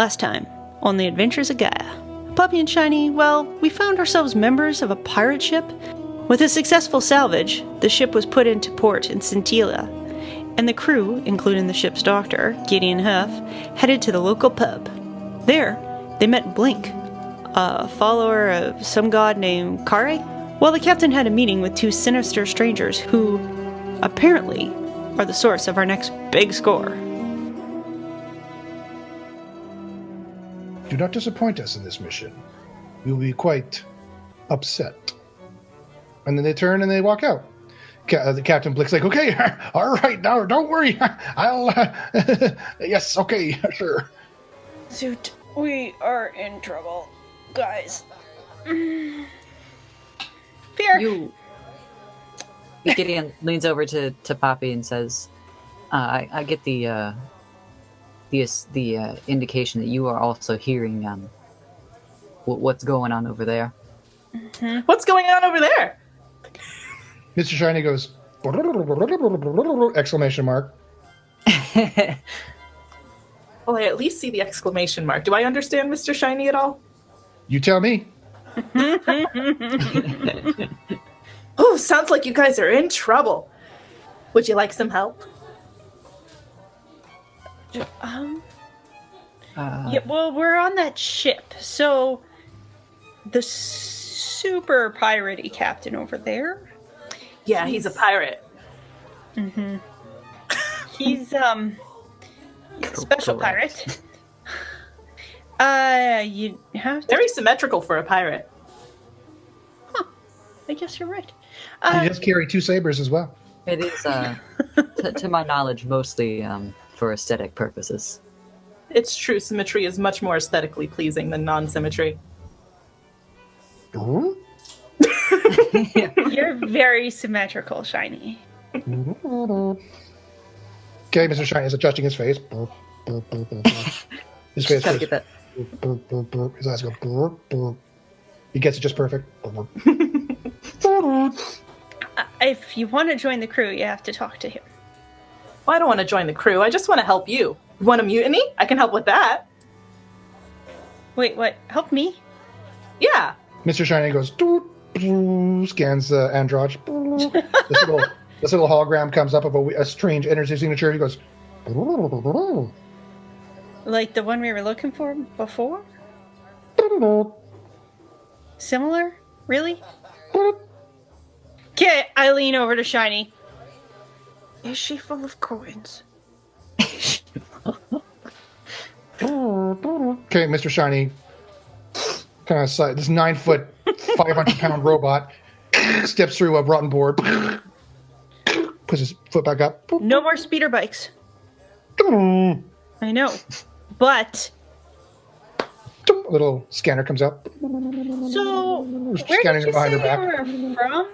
Last time, on the Adventures of Gaia. Puppy and Shiny, well, we found ourselves members of a pirate ship. With a successful salvage, the ship was put into port in Scintilla, and the crew, including the ship's doctor, Gideon Huff, headed to the local pub. There, they met Blynk, a follower of some god named Kareh. Well, the captain had a meeting with two sinister strangers who, apparently, are the source of our next big score. Do not disappoint us in this mission. We will be quite upset. And then they turn and they walk out. The Captain Blink's like, okay, all right, now don't worry. I'll, yes, okay, sure. Zoot, we are in trouble, guys. Fear. Gideon leans over to Poppy and says, I get the indication that you are also hearing what's going on over there. Mm-hmm. What's going on over there? Mr. Shiny goes, exclamation mark. Well, I at least see the exclamation mark. Do I understand Mr. Shiny at all? You tell me. Oh, sounds like you guys are in trouble. Would you like some help? Yeah, well, we're on that ship, so the super piratey captain over there. Yeah, he's a pirate. Mm-hmm. He's a special pirate. You have to... Very symmetrical for a pirate. Huh. I guess you're right. He does carry two sabers as well. It is, to my knowledge, mostly for aesthetic purposes. It's true, symmetry is much more aesthetically pleasing than non-symmetry. Ooh. You're very symmetrical, Shiny. Okay, Mr. Shiny is adjusting his face. His face goes, get that. his eyes go. He gets it just perfect. If you want to join the crew, you have to talk to him. Well, I don't want to join the crew. I just want to help you. You want a mutiny? I can help with that. Wait, what? Help me? Yeah. Mr. Shiny goes, scans Android. This little hologram comes up of a strange energy signature. He goes, Like the one we were looking for before? Similar? Really? Okay, I lean over to Shiny. Is she full of coins? Okay, Mr. Shiny, kind of side, this 9-foot, 500-pound robot steps through a rotten board, puts his foot back up. No more speeder bikes. I know, but... A little scanner comes up. So, where Scanning did you behind say her back. you were from?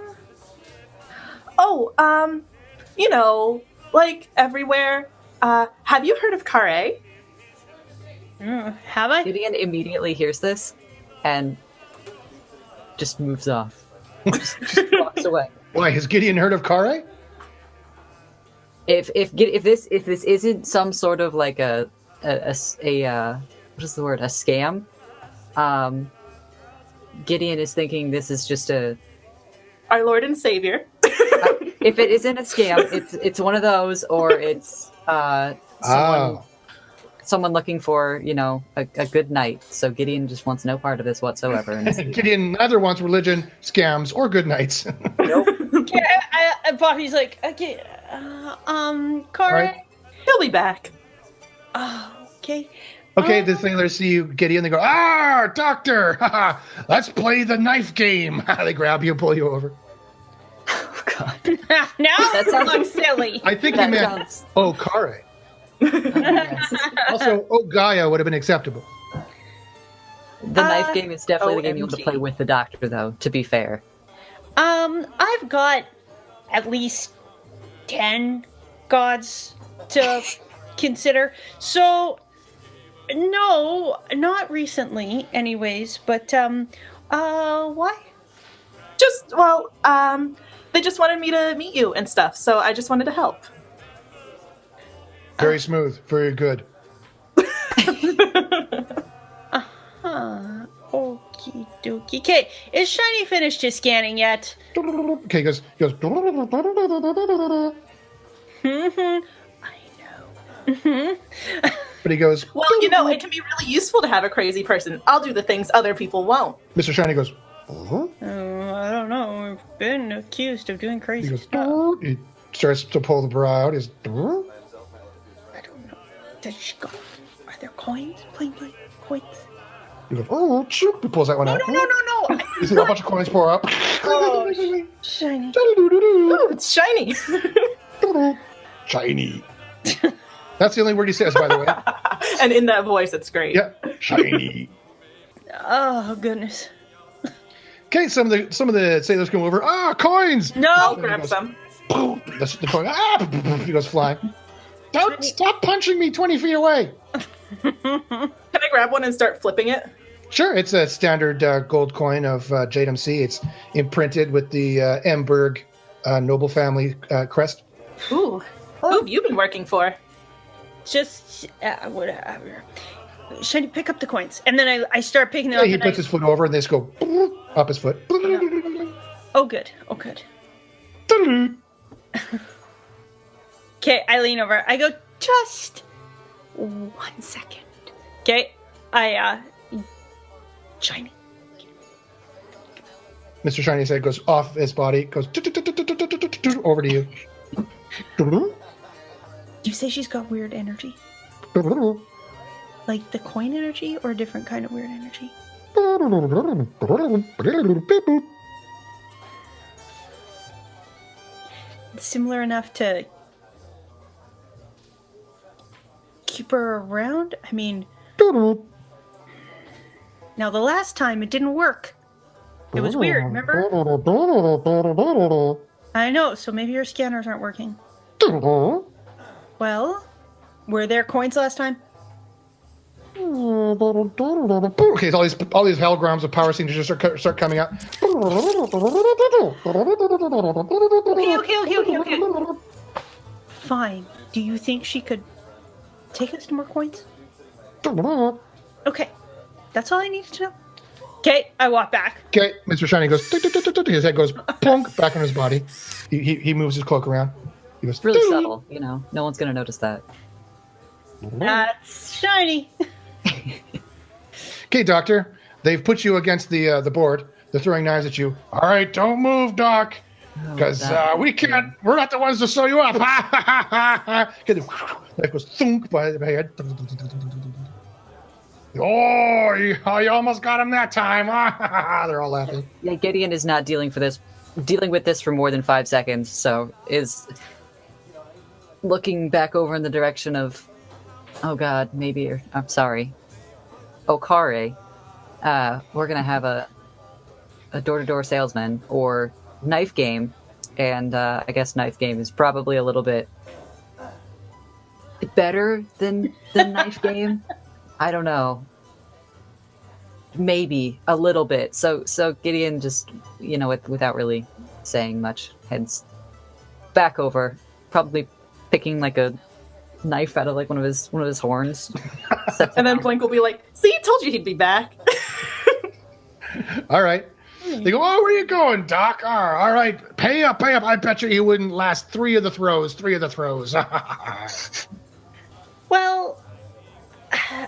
Oh, you know, like everywhere. Have you heard of Kareh? Have I? Gideon immediately hears this and just moves off. just walks away. Why, has Gideon heard of Kareh? If this isn't some sort of like a what is the word? A scam. Gideon is thinking this is just our Lord and Savior. If it isn't a scam, it's one of those, or it's someone looking for, a good night. So Gideon just wants no part of this whatsoever. And Gideon neither wants religion, scams, or good nights. Nope. Yeah, Bobby's like, okay, Kareh? Right. He'll be back. Oh, okay. Okay, the sailors see you, Gideon, they go, doctor! Let's play the knife game. They grab you, pull you over. Oh, God. Now That sounds looks silly. I think That you meant, sounds- Kareh. Also, Gaia would have been acceptable. The knife game is definitely the game you want to OMG. play with the doctor, though, to be fair. I've got at least 10 gods to consider. So, no, not recently, anyways. But, why? They just wanted me to meet you and stuff, so I just wanted to help. Very smooth, very good. Huh. Okie dokie. Okay, is Shiny finished his scanning yet? Okay, he goes. I know. But he goes. Well, you know, it can be really useful to have a crazy person. I'll do the things other people won't. Mr. Shiny goes. I don't know. We've been accused of doing He crazy goes. stuff. He starts to pull the bra out. He's. I don't know. Does she go? Are there coins? Plain coins? He goes. Shoot! He pulls that one out. No. You see a bunch of coins pour up. Oh, Shiny. Ooh, it's shiny. Shiny. That's the only word he says, by the way. And in that voice, it's great. Yeah, shiny. Oh, goodness. Okay, some of the sailors come over. Coins! I'll No! grab some. Boom! The coin. He goes flying. Don't stop punching me 20 feet away. Can I grab one and start flipping it? Sure, it's a standard gold coin of Jadam C. It's imprinted with the Emberg noble family crest. Ooh. Who have you been working for? Just, whatever. Shiny, pick up the coins. And then I start picking them Yeah, up. he and puts his foot over and they just go up his foot. Oh, good. Okay, I lean over. I go, just 1 second. Okay, Shiny. Mr. Shiny's head goes off his body, goes over to you. You say she's got weird energy? Like the coin energy or a different kind of weird energy? It's similar enough to keep her around? I mean, now the last time it didn't work. It was weird, remember? I know, so maybe your scanners aren't working. Well, were there coins last time? Okay, so all these holograms of power seem to just start coming out. Okay. Fine. Do you think she could take us to more coins? Okay. That's all I needed to know. Okay, I walk back. Okay, Mr. Shiny goes. His head goes plunk back on his body. He moves his cloak around. He goes Really subtle, you know. No one's gonna notice that. That's Shiny. Okay, Doctor. They've put you against the board. They're throwing knives at you. All right, don't move, Doc, because we can't. We're not the ones to sew you up. That goes thunk by the head. Oh, you almost got him that time. They're all laughing. Yeah, Gideon is not dealing with this for more than 5 seconds, so is looking back over in the direction of, oh god, maybe, I'm sorry, Kareh. We're gonna have a door-to-door salesman or knife game, and I guess knife game is probably a little bit better than knife game. I don't know. Maybe a little bit. So Gideon just, you know, without really saying much, heads back over, probably picking like a knife out of like one of his horns. And then Blynk will be like, "See, told you he'd be back." All right. They go, "Oh, where you going, Doc? All right, pay up. I bet you wouldn't last three of the throws. Well,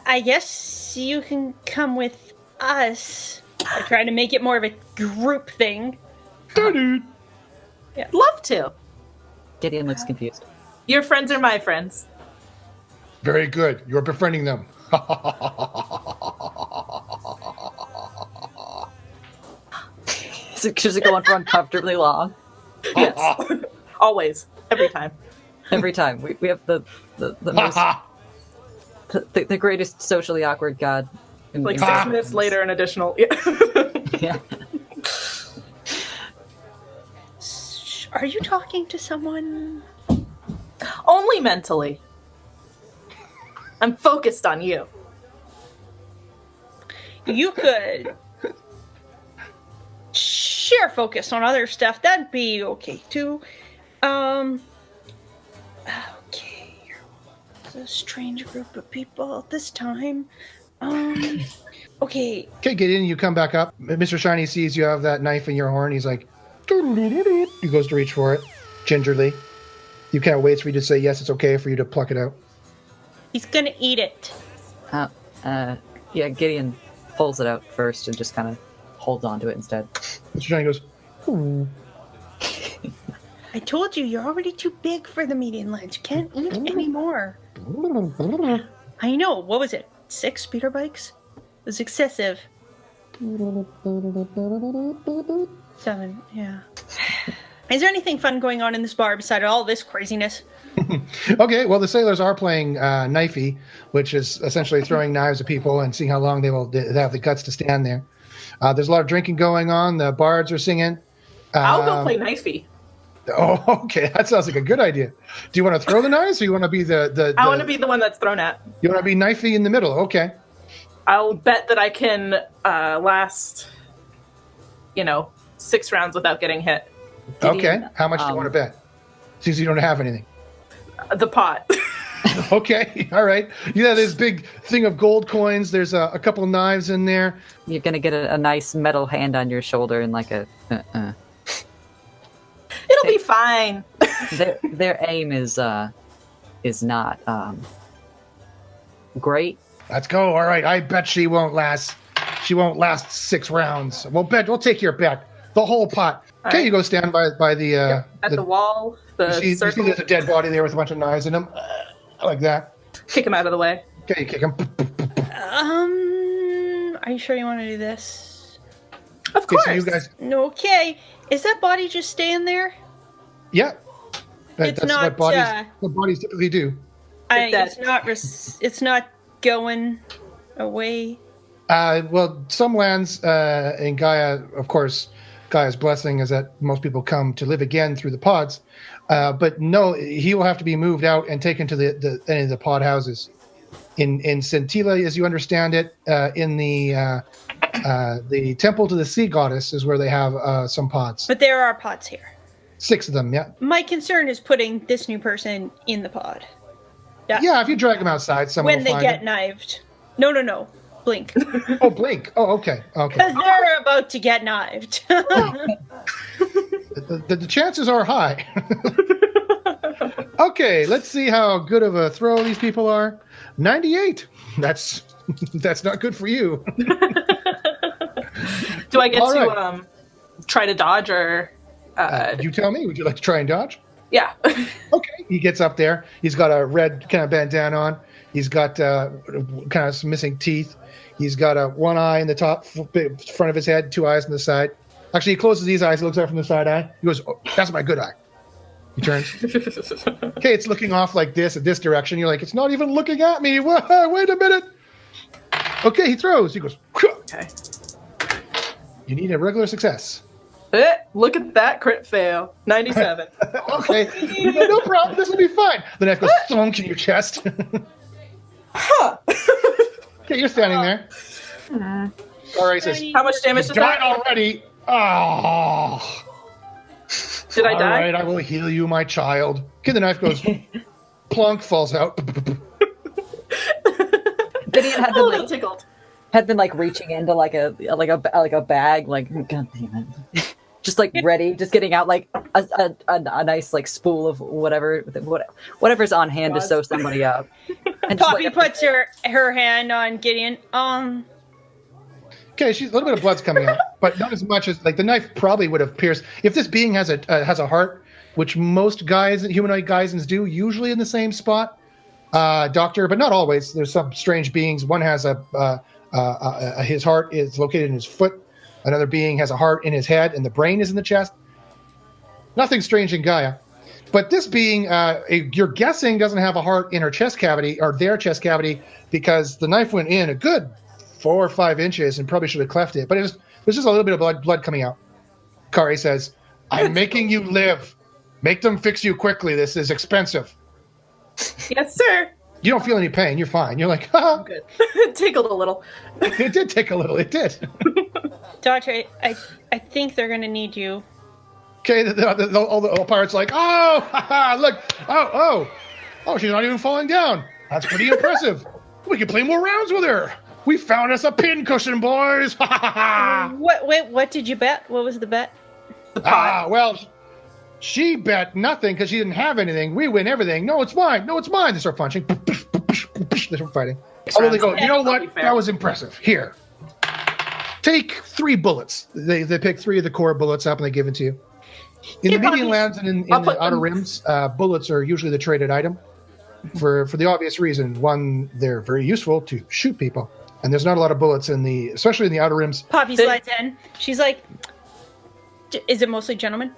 I guess you can come with us. I try to make it more of a group thing. Love to. Gideon looks confused. Your friends are my friends. Very good. You're befriending them. Does it go on for uncomfortably long? Yes. Always. Every time. Every time. We have the most... the greatest socially awkward god. Like 6 minutes later, an additional... Yeah. Are you talking to someone? Only mentally. I'm focused on you. You could share focus on other stuff. That'd be okay too. Okay, it's a strange group of people this time. Okay. Okay, Gideon, you come back up. Mr. Shiny sees you have that knife in your horn. He's like, he goes to reach for it, gingerly. You kind of waits for you to say, yes, it's okay for you to pluck it out. He's gonna eat it. Yeah, Gideon pulls it out first and just kind of holds on to it instead. Mr. Shiny goes, ooh. I told you, you're already too big for the median lunch. You can't eat anymore. I know. What was it? 6 speeder bikes? It was excessive. 7, yeah. Is there anything fun going on in this bar beside all this craziness? Okay, well, the sailors are playing knifey, which is essentially throwing knives at people and seeing how long they have the guts to stand there. There's a lot of drinking going on. The bards are singing. I'll go play knifey. Oh, okay. That sounds like a good idea. Do you want to throw the knives, or you want to be the I want to be the one that's thrown at. You want to be knifey in the middle? Okay. I'll bet that I can last, 6 rounds without getting hit. Okay. How much do you want to bet? Since you don't have anything. The pot. Okay. All right. Yeah, there's big thing of gold coins. There's a couple of knives in there. You're gonna get a nice metal hand on your shoulder and like a. It'll be fine. Their aim is not great. Let's go. All right. I bet she won't last. She won't last 6 rounds. We'll take your bet. The whole pot. Okay, right. You go stand by the at the wall. You Circle. see there's a dead body there with a bunch of knives in him, like that. Kick him out of the way. Okay, you kick him. Are you sure you want to do this? Of course. So you guys. Okay. Is that body just staying there? Yeah. It's That's not, what bodies typically do. It's not going away. Well, some lands in Gaia, of course, Gaia's blessing is that most people come to live again through the pods. But no, he will have to be moved out and taken to any of the pod houses. In Scintilla, as you understand it, in the temple to the sea goddess is where they have some pods. But there are pods here. 6 of them, yeah. My concern is putting this new person in the pod. Yeah, if you drag them outside, someone when will they find get them. knifed. No. Blynk. Oh, Blynk. Oh, okay. Because they're about to get knifed. The chances are high. Okay, let's see how good of a throw these people are. 98. That's not good for you. Do I get All to right. try to dodge or? You tell me. Would you like to try and dodge? Yeah. Okay. He gets up there. He's got a red kind of bandana on. He's got kind of some missing teeth. He's got one eye in the top front of his head, 2 eyes on the side. Actually, he closes these eyes. He looks out from the side eye. He goes, oh, that's my good eye. He turns. Okay, it's looking off like this, at this direction. You're like, it's not even looking at me. Wait a minute. Okay, he throws. He goes, Okay. You need a regular success. Look at that crit fail. 97. Okay, no problem. This will be fine. The knife goes thunk in your chest. Huh. Okay, you're standing there. All right, says, How much damage does died that? already. Oh. Did I die? All right, I will heal you, my child. Okay, the knife goes plunk, falls out. Gideon A little tickled. had been like reaching into like a bag, like God damn it, just like ready, just getting out like a nice like spool of whatever's on hand to sew somebody up. And just, Poppy puts her hand on Gideon. Okay, a little bit of blood's coming out, but not as much as like the knife probably would have pierced. If this being has a heart, which most humanoid geisans do, usually in the same spot, doctor, but not always. There's some strange beings. One has his heart is located in his foot. Another being has a heart in his head, and the brain is in the chest. Nothing strange in Gaia, but this being, you're guessing, doesn't have a heart in her chest cavity or their chest cavity because the knife went in a good 4 or 5 inches and probably should have cleft it. But there's just a little bit of blood coming out. Kareh says, "I'm making you live. Make them fix you quickly. This is expensive." Yes, sir. You don't feel any pain. You're fine. You're like, haha. Good. It tickled a little. It did take a little. It did. Doctor, I think they're going to need you. Okay, all the pirates are like, oh, haha, look, oh, she's not even falling down. That's pretty impressive. We can play more rounds with her. We found us a pincushion, boys! What did you bet? What was the bet? The pot. Well, she bet nothing because she didn't have anything. We win everything. No, it's mine. No, it's mine. They start punching. They start fighting. Although they go, you know what? That was impressive. Here. Take 3 bullets. They pick 3 of the core bullets up and they give it to you. In the median lands and in the outer rims, bullets are usually the traded item. For the obvious reason, one, they're very useful to shoot people. And there's not a lot of bullets especially in the outer rims. Poppy slides in. She's like, is it mostly gentlemen?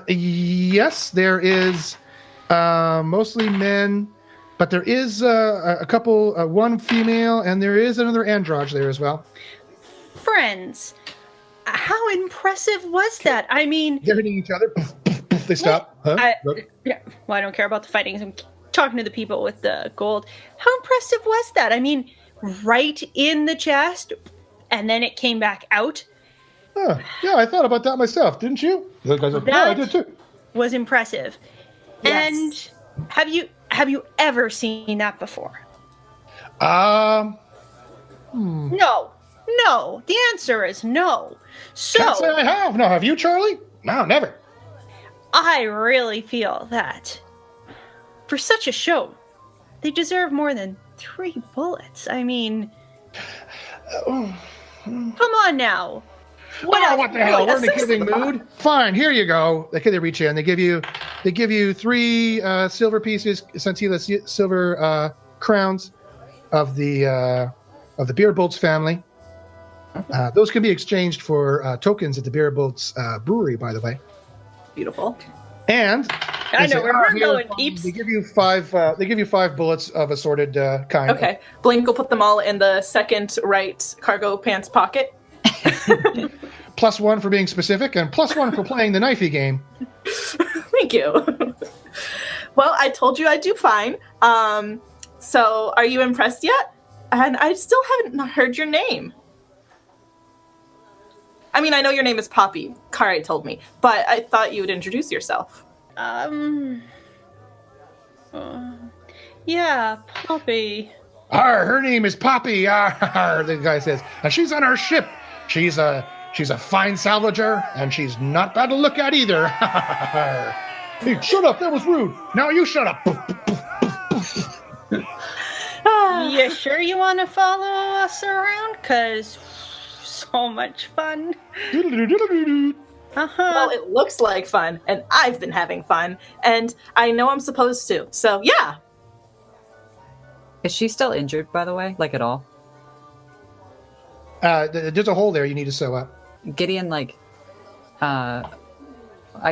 Yes, there is mostly men, but there is a couple, one female, and there is another androgy there as well. Friends, how impressive was that? I mean, they're hitting each other. They stop. Huh? Well, I don't care about the fighting. I'm talking to the people with the gold. How impressive was that? I mean, right in the chest, and then it came back out. Yeah, I thought about that myself, didn't you? The guys like, yeah, I did too. Was impressive. Yes. And have you ever seen that before? No. The answer is no. So can't say I have. No, have you, Charlie? No, never. I really feel that for such a show, they deserve more than 3 bullets. I mean, come on now. What the hell? We're in a giving mood. Fine, here you go. They reach in. They give you 3 silver pieces, Centilla silver crowns of the BirBolz family. Those can be exchanged for tokens at the BirBolz brewery, by the way. Beautiful. And I know where we're going, peeps. They give you 5. They give you 5 bullets of assorted kind. Okay. Blynk will put them all in the second right cargo pants pocket. +1 for being specific, and +1 for playing the knifey game. Thank you. Well, I told you I'd do fine. So, are you impressed yet? And I still haven't heard your name. I mean, I know your name is Poppy. Kareh told me, but I thought you would introduce yourself. Yeah, Poppy. Her name is Poppy. The guy says, and she's on our ship. She's a fine salvager, and she's not bad to look at either. Hey, shut up! That was rude. Now you shut up. You sure you want to follow us around? 'Cause so much fun. Well, it looks like fun, and I've been having fun, and I know I'm supposed to. So yeah. Is she still injured, by the way? Like, at all? There's a hole there you need to sew up. Gideon, I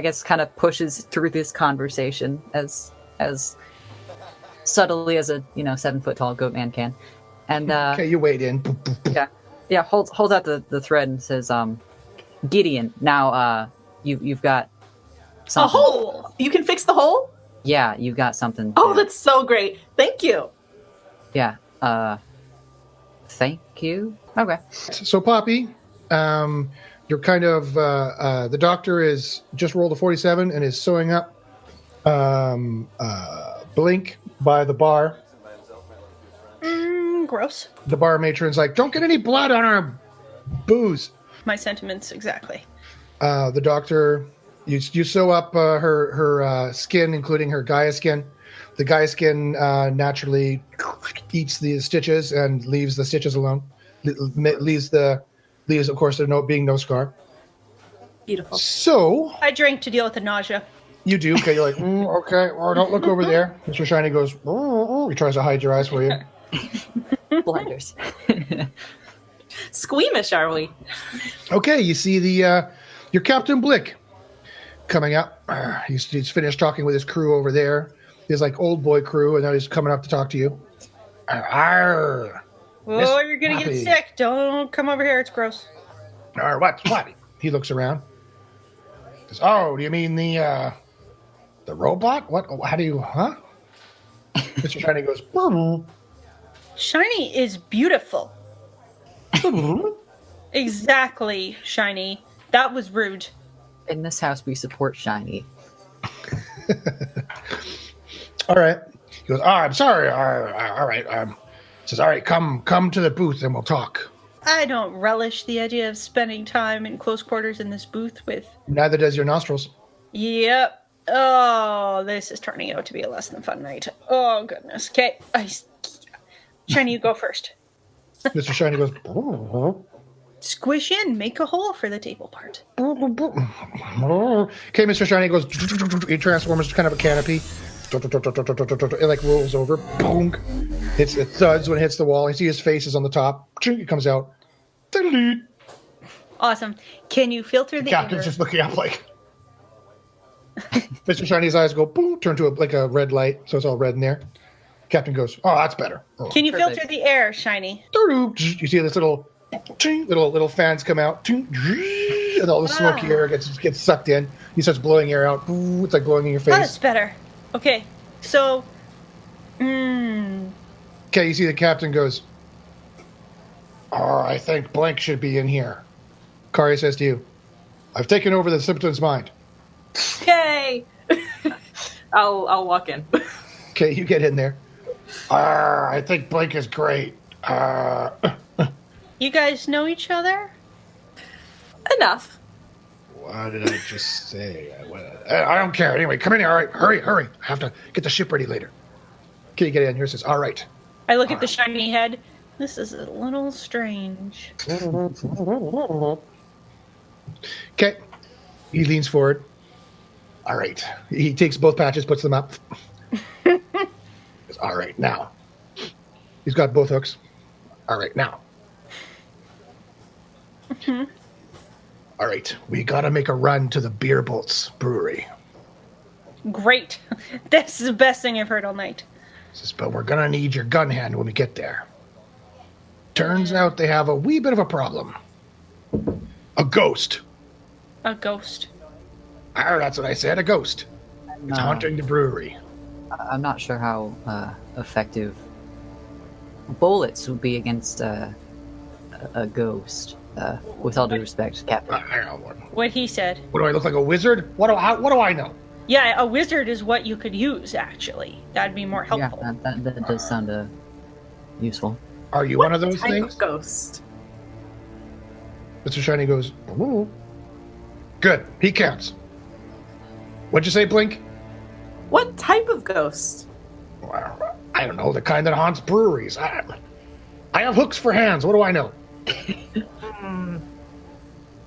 guess, kind of pushes through this conversation as subtly as a 7-foot-tall goat man can, and okay, you wade in. Yeah. Holds out the thread and says, "Gideon, now you've got something." A hole. You can fix the hole. Yeah, you've got something. Oh, that's so great! Thank you. Yeah. Thank you. Okay. So, Poppy, you're kind of the doctor is just rolled a 47 and is sewing up Blynk by the bar. Gross. The bar matron's like, don't get any blood on our booze. My sentiments, exactly. The doctor, you sew up her skin, including her Gaia skin. The Gaia skin naturally eats the stitches and leaves the stitches alone. Leaves, of course, there being no scar. Beautiful. So I drink to deal with the nausea. You do? Okay, you're like, okay, or don't look over there. Mr. Shiny goes, he tries to hide your eyes for you. Blinders. Squeamish, are we? Okay, you see your Captain Blynk coming up. He's finished talking with his crew over there. His old boy crew, and now he's coming up to talk to you. Arr, oh, you're gonna Poppy. get sick. Don't come over here. It's gross. Arr, what? He looks around. Says, oh, do you mean the robot? What? How do you? Huh? Mr. Shiny goes. Shiny is beautiful. Exactly, Shiny. That was rude. In this house, we support Shiny. All right. He goes, I'm sorry. All right. Says, all right, come to the booth and we'll talk. I don't relish the idea of spending time in close quarters in this booth with... Neither does your nostrils. Yep. Oh, this is turning out to be a less than fun night. Oh, goodness. Okay. Shiny, you go first. Mr. Shiny goes... Squish in. Make a hole for the table part. Okay, Mr. Shiny goes... He transforms into kind of a canopy. It like rolls over. Boom. It thuds when it hits the wall. You see his face is on the top. It comes out. Awesome. Can you filter the Captain's air? just looking up like... Mr. Shiny's eyes go boom, turn to a red light, so it's all red in there. Captain goes, oh, that's better. Oh. Can you Perfect. filter the air, Shiny? You see this little fans come out, and all the smoky air gets sucked in. He starts blowing air out. It's like blowing in your face. Oh, that's better. Okay. So, Okay, you see the captain goes, oh, I think Blynk should be in here. Kareh says to you, I've taken over the simpleton's mind. Okay. I'll walk in. Okay, you get in there. I think Blynk is great. you guys know each other? Enough. What did I just say? I don't care. Anyway, come in here. All right, hurry. I have to get the ship ready later. Can you get in here? Says, all right. I look at the shiny head. This is a little strange. Okay. He leans forward. All right. He takes both patches, puts them up. Says, all right, now. He's got both hooks. All right, now. All right, we got to make a run to the BirBolz brewery. Great. This is the best thing I've heard all night. Says, but we're going to need your gun hand when we get there. Turns out they have a wee bit of a problem. A ghost. A ghost. That's what I said, a ghost. It's haunting the brewery. I'm not sure how effective bullets would be against a ghost. With all due respect, Captain. I don't know. What he said. What do I look like, a wizard? What do I know? Yeah, a wizard is what you could use, actually. That'd be more helpful. Yeah, that does sound useful. Are you one of those Type things? of ghost. Mr. Shiny goes, ooh. Good, he counts. What'd you say, Blynk? What type of ghost? Well, I don't know, the kind that haunts breweries. I have hooks for hands, what do I know?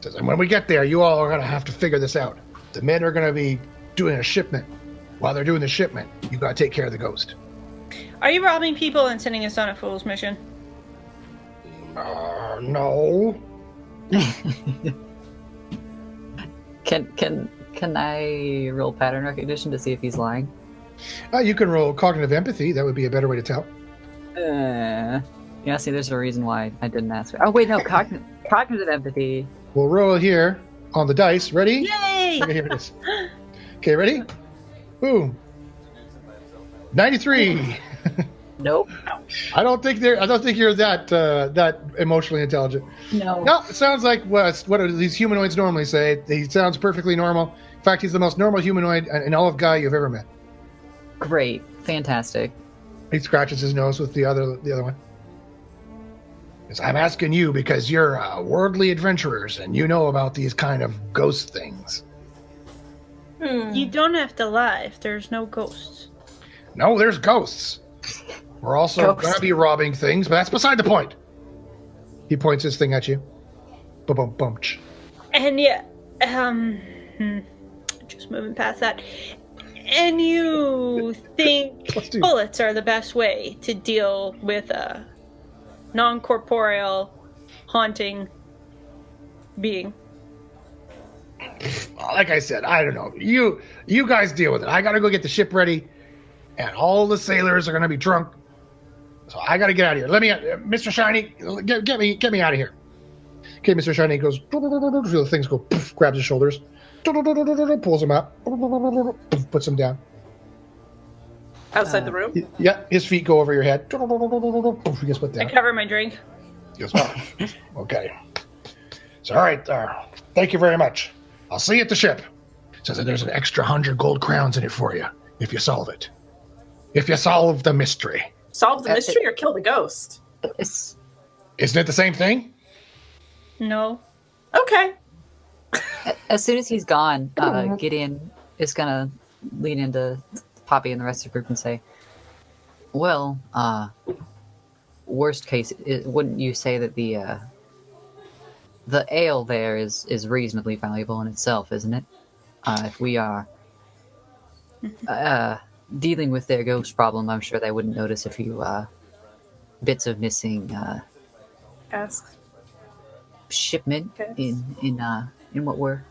Says, and when we get there, you all are going to have to figure this out. The men are going to be doing a shipment. While they're doing the shipment, you got to take care of the ghost. Are you robbing people and sending us on a fool's mission? No. Can I roll pattern recognition to see if he's lying? You can roll cognitive empathy. That would be a better way to tell. Yeah, see, there's a reason why I didn't ask. Oh, wait, no, cognitive empathy. We'll roll here on the dice. Ready? Yay! Okay, here it is. Okay, ready? Boom. 93. Nope. I don't think you're that emotionally intelligent. No. No, it sounds like what these humanoids normally say. He sounds perfectly normal. In fact, he's the most normal humanoid in all of Gaia you've ever met. Great. Fantastic. He scratches his nose with the other one. Because I'm asking you because you're worldly adventurers and you know about these kind of ghost things. You don't have to lie if there's no ghosts. No, there's ghosts. We're also Ghosts. going to be robbing things, but that's beside the point. He points his thing at you. Bum. And yeah, just moving past that. And you think Let's do- bullets are the best way to deal with a non-corporeal, haunting being? Like I said, I don't know. You guys deal with it. I got to go get the ship ready, and all the sailors are going to be drunk. So I got to get out of here. Let me, Mr. Shiny, get me out of here. Okay, Mr. Shiny goes. The things go. Poof, grabs his shoulders, pulls him up, puts him down. Outside the room? Yeah, his feet go over your head. He gets put I down. cover my drink. He goes, oh, okay. So, all right, thank you very much. I'll see you at the ship. Says that there's an extra 100 gold crowns in it for you if you solve it. If you solve the mystery. Solve the mystery or kill the ghost? It's, Isn't it the same thing? No. Okay. as soon as he's gone, Gideon is gonna lean into Poppy and the rest of the group and say, "Well, worst case, wouldn't you say that the ale there is reasonably valuable in itself, isn't it? If we are dealing with their ghost problem, I'm sure they wouldn't notice a few bits of missing Ask. shipment in what we're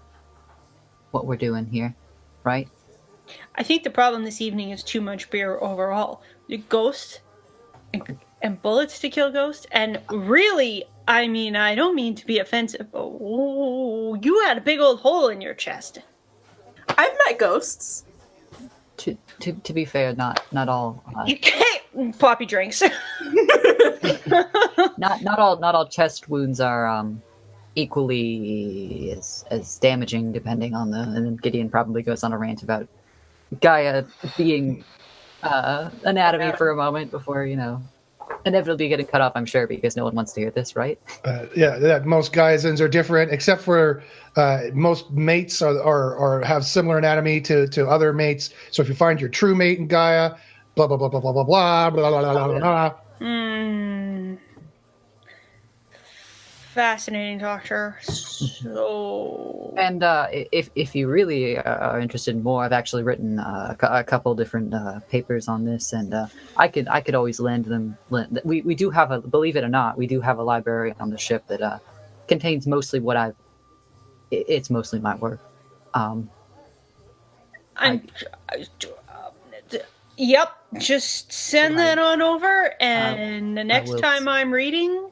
doing here, right?" I think the problem this evening is too much beer overall. The ghost and bullets to kill ghosts, and really, I mean, I don't mean to be offensive, but you had a big old hole in your chest. I've met ghosts. To be fair, not all You can't Poppy drinks. not all chest wounds are equally as damaging, depending on and then Gideon probably goes on a rant about Gaia being anatomy for a moment before, inevitably getting cut off, I'm sure, because no one wants to hear this, right? Most Gaiazins are different, except for most mates are have similar anatomy to other mates. So if you find your true mate in Gaia, blah blah blah blah blah blah blah blah blah blah blah. Fascinating, Doctor. So... And if you really are interested in more, I've actually written a couple different papers on this, and I could always lend them. We do have believe it or not, we do have a library on the ship that contains mostly what it's mostly my work. Yep, just send that on over, and the next time I'm reading,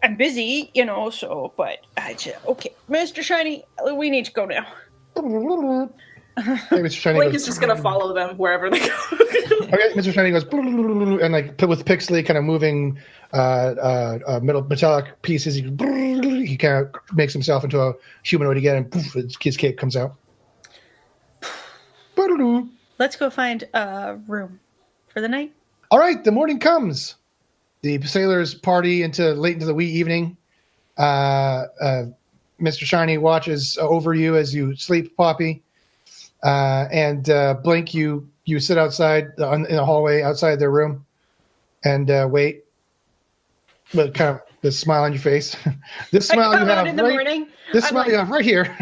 I'm busy, but okay. Mr. Shiny, we need to go now. Hey, Mr. Shiny Blynk goes, is just going to follow them wherever they go. Okay, Mr. Shiny goes, and with Pixley kind of moving metallic pieces, he kind of makes himself into a humanoid again, and poof, his cape comes out. Let's go find a room for the night. All right, the morning comes. The sailors party late into the wee evening. Mr. Shiny watches over you as you sleep, Poppy. And Blynk, you sit outside in the hallway outside their room and wait. With kind of the smile on your face. This smile you have you have right here.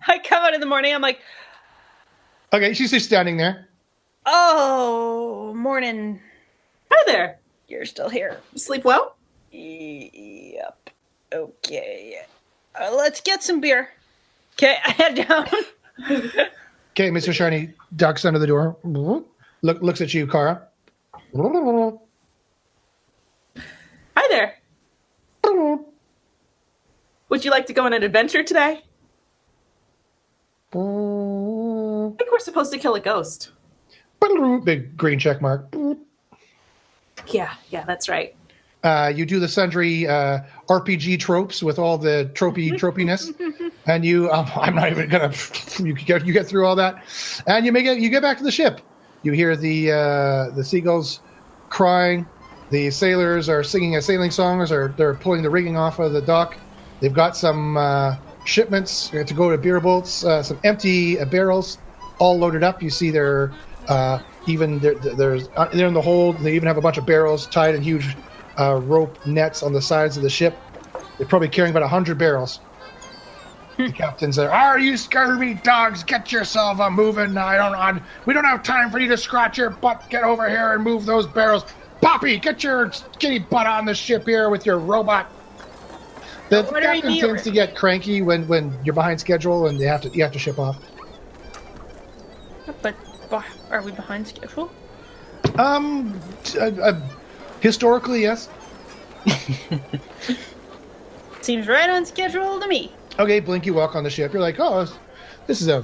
I come out in the morning. I'm like, okay, she's just standing there. Oh, morning. Hi there. You're still here. You sleep well? Yep. Okay. Let's get some beer. Okay, I head down. Okay, Mr. Shiny ducks under the door. Looks at you, Kareh. Hi there. Would you like to go on an adventure today? I think we're supposed to kill a ghost. Big green check mark. Yeah, that's right. You do the sundry RPG tropes with all the tropiness, and you. I'm not even gonna. You get through all that, and you get back to the ship. You hear the seagulls crying. The sailors are singing a sailing song as they're pulling the rigging off of the dock. They've got some shipments to go to BirBolz, some empty barrels, all loaded up. You see they're in the hold. They even have a bunch of barrels tied in huge rope nets on the sides of the ship. They're probably carrying about 100 barrels. The captain's there. Are you scurvy dogs? Get yourself a moving. We don't have time for you to scratch your butt. Get over here and move those barrels. Poppy, get your skinny butt on the ship here with your robot. The captain tends to get cranky when you're behind schedule and you have to ship off. But are we behind schedule? Historically, yes. Seems right on schedule to me. Okay, Blynk, you walk on the ship. You're like, oh, this is a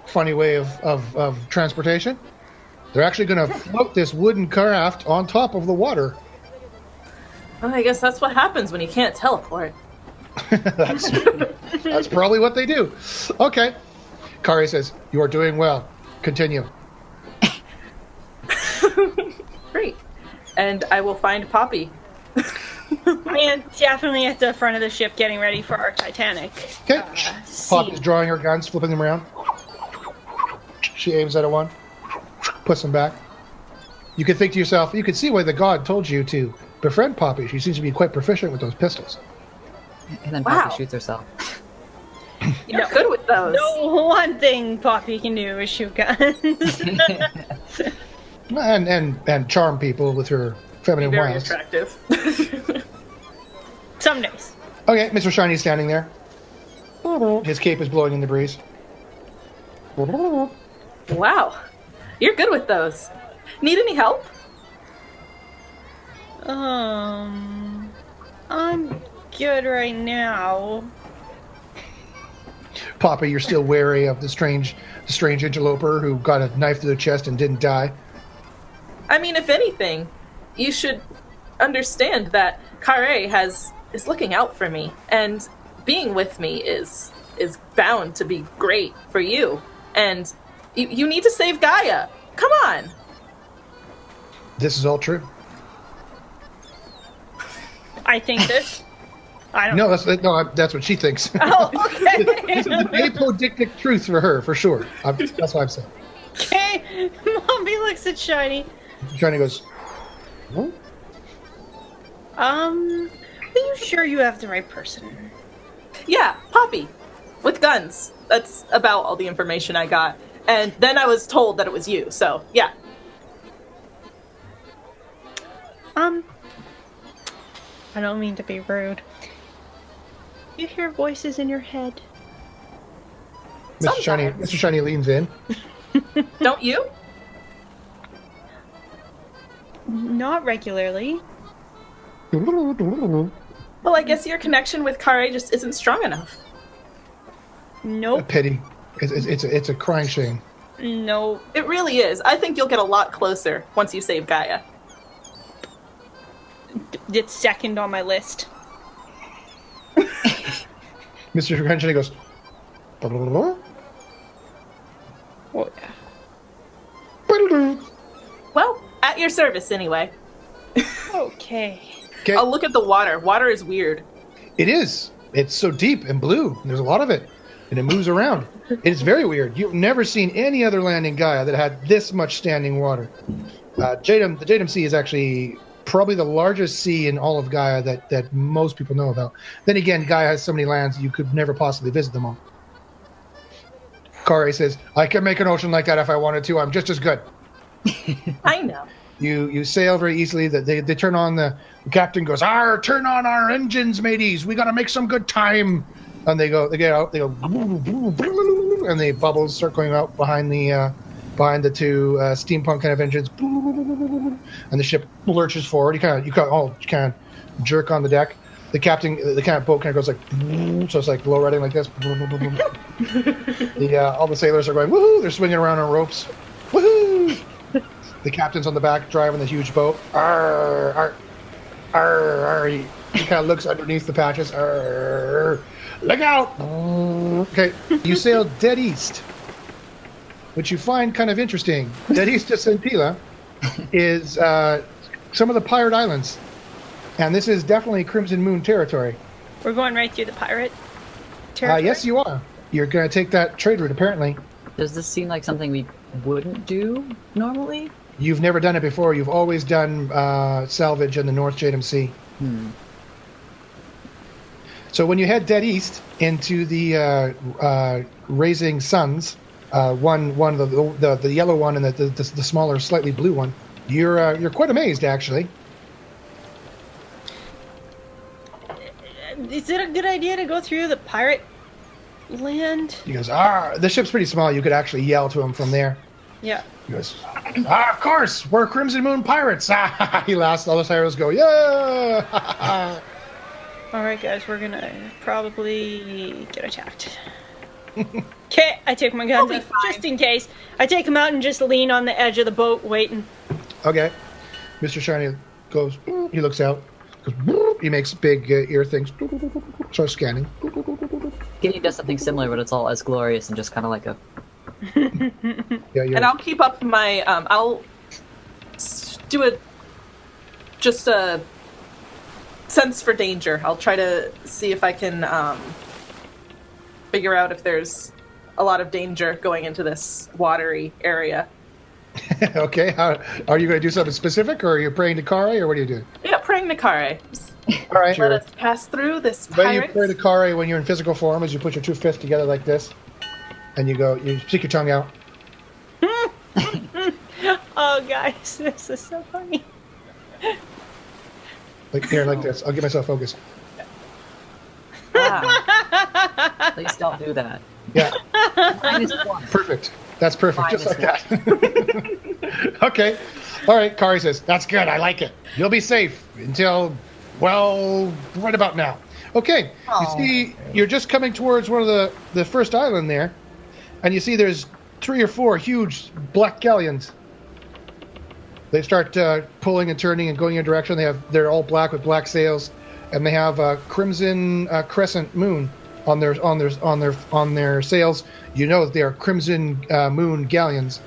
funny way of transportation. They're actually going to float this wooden craft on top of the water. Well, I guess that's what happens when you can't teleport. That's probably what they do. Okay. Kareh says, you are doing well. Continue. Great. and I will find Poppy. I am definitely at the front of the ship getting ready for our Titanic. Okay. Poppy's drawing her guns, flipping them around. She aims at one, puts them back. You can think to yourself, you can see why the god told you to befriend Poppy. She seems to be quite proficient with those pistols. And then Wow. Poppy shoots herself. You're good with those. No one thing Poppy can do is shoot guns. And charm people with her feminine Very wiles. attractive. Some days. Okay, Mr. Shiny's standing there. His cape is blowing in the breeze. Wow. You're good with those. Need any help? I'm good right now. Poppy, you're still wary of the strange interloper who got a knife through the chest and didn't die. I mean, if anything, you should understand that Kareh is looking out for me, and being with me is bound to be great for you. And you need to save Gaia. Come on. This is all true. I think this. I don't No, that's what she thinks. Oh, okay. This is an apodictic truth for her, for sure. That's what I'm saying. Okay. Mommy looks at Shiny. Shiny goes, "What?" Are you sure you have the right person? Yeah, Poppy. With guns. That's about all the information I got. And then I was told that it was you, so yeah. I don't mean to be rude. You hear voices in your head? Sometimes. Mr. Shiny leans in. Don't you? Not regularly. Well, I guess your connection with Kareh just isn't strong enough. A Nope. pity. It's a crying shame. No. It really is. I think you'll get a lot closer once you save Gaia. It's second on my list. Mr. Shiny goes, Oh, yeah. Well, at your service anyway. Okay. Okay. I'll look at the water. Water is weird. It is. It's so deep and blue. There's a lot of it. And it moves around. It is very weird. You've never seen any other land in Gaia that had this much standing water. The Jadam Sea is actually probably the largest sea in all of Gaia that most people know about. Then again, Gaia has so many lands you could never possibly visit them all. Kareh says, I can make an ocean like that if I wanted to. I'm just as good. I know. You sail very easily. They turn on the captain goes, turn on our engines, mateys. We got to make some good time. And they get out, they go, and the bubbles start going out behind the two steampunk kind of engines, and the ship lurches forward. You kind of jerk on the deck. The boat kind of goes like, so it's like low riding like this. All the sailors are going, woohoo! They're swinging around on ropes, woohoo! The captain's on the back driving the huge boat. Arr, arr, arr, arr. He kind of looks underneath the patches. Arr, look out! Okay, you sail dead east, which you find kind of interesting. Dead east of Centilla is some of the pirate islands, and this is definitely Crimson Moon territory. We're going right through the pirate territory? Yes, you are. You're going to take that trade route, apparently. Does this seem like something we wouldn't do normally? You've never done it before. You've always done salvage in the North Jadam Sea. So when you head dead east into the Raising Suns, one of the yellow one and the smaller, slightly blue one, you're quite amazed, actually. Is it a good idea to go through the pirate land? He goes, the ship's pretty small. You could actually yell to him from there. Yeah. He goes, of course, we're Crimson Moon pirates. He laughs. All the sailors go, yeah. All right, guys, we're gonna probably get attacked. Okay, I take my guns We'll be out fine. just in case. I take them out and just lean on the edge of the boat, waiting. Okay. Mr. Shiny goes, he looks out, goes, he makes big ear things, starts scanning. Gideon does something similar, but it's all as glorious and just kind of like a... Yeah, And I'll keep up my, I'll do a just a sense for danger. I'll try to see if I can figure out if there's a lot of danger going into this watery area. Okay. Are you going to do something specific, or are you praying to Kareh, or what are you doing? Yeah, praying to Kareh. All right. Let us pass through this The way you pirate. pray to Kareh when you're in physical form is you put your two fists together like this, and you stick your tongue out. Oh, guys, this is so funny. Like here, like this. I'll get myself focused. Wow. Please don't do that. Yeah. -1. Perfect. That's perfect. Just like -1. that. Okay. All right. Kareh says, that's good. I like it. You'll be safe until, well, right about now. Okay. You see, you're just coming towards one of the first island there, and you see there's 3 or 4 huge black galleons. They start pulling and turning and going in a direction. They're all black with black sails, and they have a crimson crescent moon on their sails. You know that they are crimson moon galleons.